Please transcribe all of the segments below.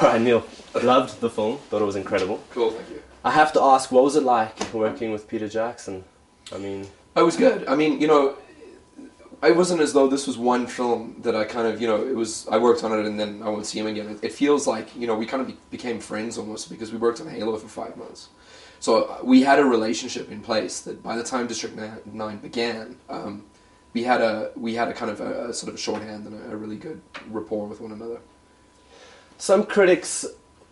Alright, Neil, loved the film, thought it was incredible. Cool, thank you. I have to ask, what was it like working with Peter Jackson? I mean... It was good. I mean, it wasn't as though this was one film that I kind of, I worked on it and then I won't see him again. It feels like, we kind of became friends almost because we worked on Halo for 5 months. So we had a relationship in place that by the time District 9 began, we had a kind of a sort of a shorthand and a really good rapport with one another. Some critics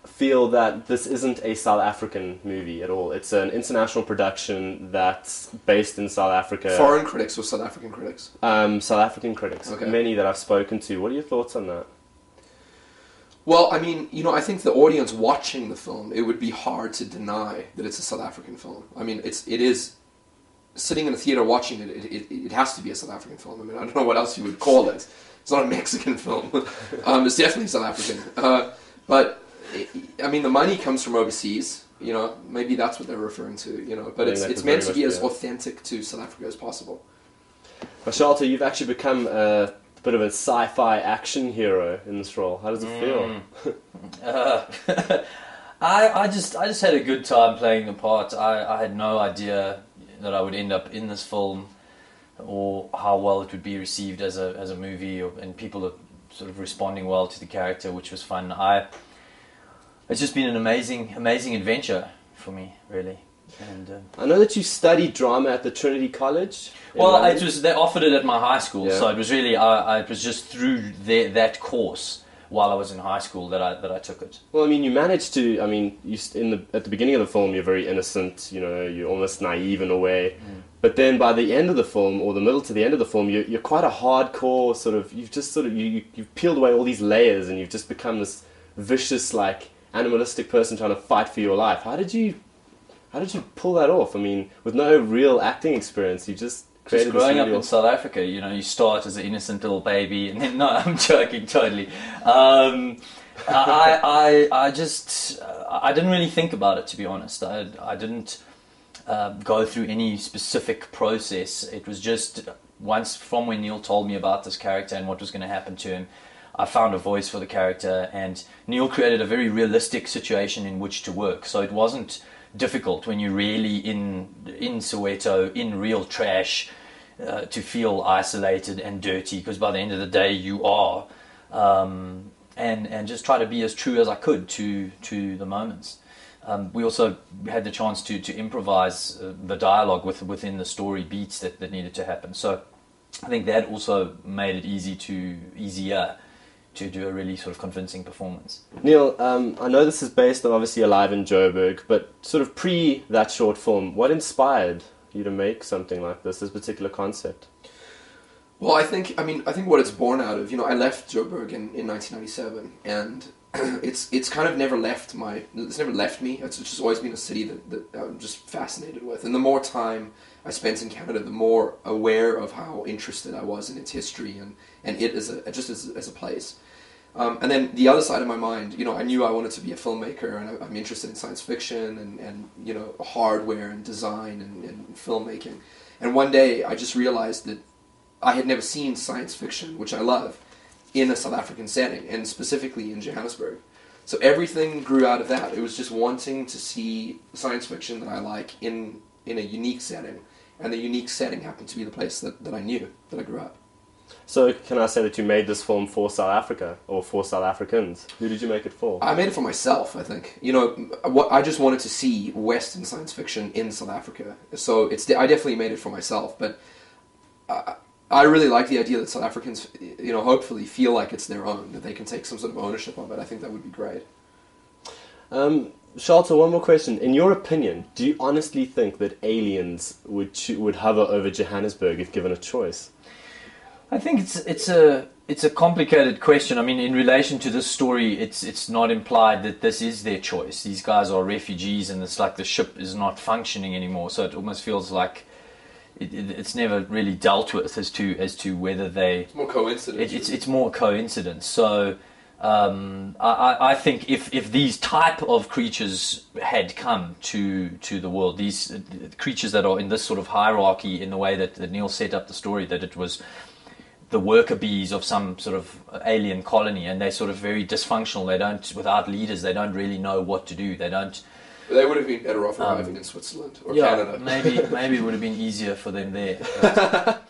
feel that this isn't a South African movie at all. It's an international production that's based in South Africa. Foreign critics or South African critics? South African critics. Okay. Many that I've spoken to. What are your thoughts on that? Well, I mean, I think the audience watching the film, it would be hard to deny that it's a South African film. I mean, it is sitting in a theater watching it. It has to be a South African film. I mean, I don't know what else you would call it. It's not a Mexican film. It's definitely South African. But I mean, the money comes from overseas. Maybe that's what they're referring to. But it's meant to be as authentic to South Africa as possible. Well, Sharlto, you've actually become a bit of a sci-fi action hero in this role. How does it feel? I just had a good time playing the part. I had no idea that I would end up in this film, or how well it would be received as a movie, and people are sort of responding well to the character, which was fun. It's just been an amazing adventure for me, really. And I know that you studied drama at the Trinity College. Well, they offered it at my high school, so it was really it was just through that course while I was in high school that I took it. Well, I mean, you managed to. I mean, at the beginning of the film, you're very innocent. You're almost naive in a way. Mm. But then by the end of the film, or the middle to the end of the film, you're quite a hardcore sort of. You've peeled away all these layers, and you've just become this vicious, like, animalistic person trying to fight for your life. How did you pull that off? I mean, with no real acting experience, you just created this growing up in South Africa, you start as an innocent little baby, and then, no, I'm joking, totally. I didn't really think about it, to be honest. I didn't go through any specific process. It was just once from when Neill told me about this character and what was going to happen to him, I found a voice for the character, and Neill created a very realistic situation in which to work. So it wasn't difficult when you're really in Soweto, in real trash, to feel isolated and dirty, because by the end of the day you are, and just try to be as true as I could to the moments. We also had the chance to improvise the dialogue within the story beats that needed to happen. So I think that also made it easier to do a really sort of convincing performance. Neill, I know this is based on obviously Alive in Joburg, but sort of pre that short film, what inspired you to make something like this particular concept? Well, I think what it's born out of, I left Joburg in 1997, and it's kind of never left me. It's just always been a city that I'm just fascinated with. And the more time I spent in Canada, the more aware of how interested I was in its history and it as a place. And then the other side of my mind, I knew I wanted to be a filmmaker, and I'm interested in science fiction and hardware and design and filmmaking. And one day I just realized that I had never seen science fiction, which I love, in a South African setting, and specifically in Johannesburg. So everything grew out of that. It was just wanting to see science fiction that I like in a unique setting, and the unique setting happened to be the place that I knew, that I grew up. So can I say that you made this film for South Africa, or for South Africans? Who did you make it for? I made it for myself, I think. I just wanted to see Western science fiction in South Africa. So I definitely made it for myself, but I really like the idea that South Africans, hopefully feel like it's their own, that they can take some sort of ownership of it. I think that would be great. Sharlto, one more question. In your opinion, do you honestly think that aliens would hover over Johannesburg if given a choice? I think it's a complicated question. I mean, in relation to this story, it's not implied that this is their choice. These guys are refugees, and it's like the ship is not functioning anymore. So it almost feels like it's never really dealt with as to whether they. It's more coincidence. It's more coincidence. So I think if these type of creatures had come to the world, these creatures that are in this sort of hierarchy in the way that Neill set up the story, that it was the worker bees of some sort of alien colony, and they're sort of very dysfunctional. They don't, without leaders, they don't really know what to do. They don't. They would have been better off arriving in Switzerland or Yeah, Canada. maybe it would have been easier for them there. But